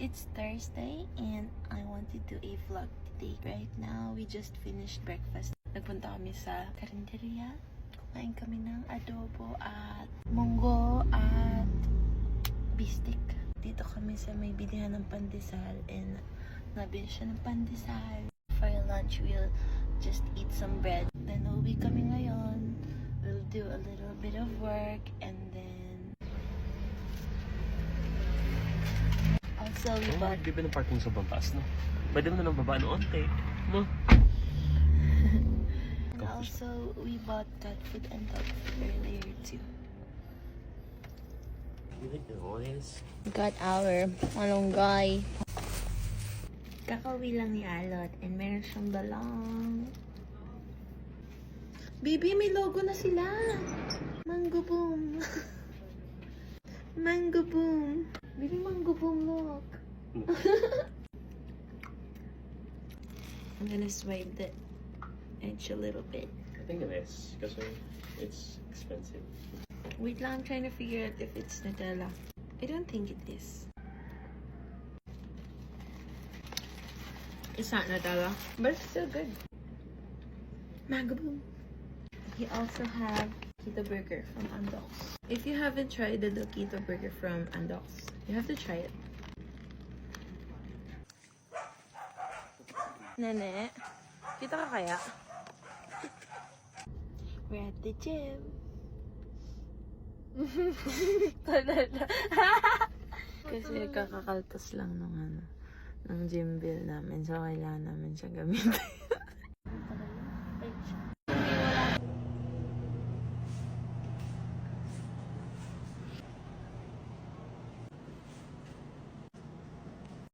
it's Thursday and I want to do a vlog today. Right now, we just finished breakfast. Nagpunta kami sa karinderya. Kumain kami ng adobo at munggo at bistik. Dito kami sa may bilihan ng pandesal and nabili siya ng pandesal. For lunch, we'll just eat some bread. Then uwi kami ngayon. We'll do a little bit of work and then also we bought... Di ba ng parking sa bangkas, no? Pwede mo na nang baba noon, te. No? And also we bought cat food and dog food earlier too. You like the noise? Got our malunggay. Kakauwi lang ni Alot and meron siyang dalang. Baby, may logo na sila. Mango Boom. Mango Boom. Baby, Mango Boom, look. I'm gonna swipe the edge a little bit. I think it is, kasi it's expensive. Wait lang, I'm trying to figure out if it's Nutella. I don't think it is. It's not Nutella, but it's still good. Mango Boom. We also have Keto Burger from Andox. If you haven't tried the Keto Burger from Andox, you have to try it. Nene, kita ka kaya? We're at the gym. Kasi kakakaltas lang ng gym bill namin, so kailangan namin siya gamitin.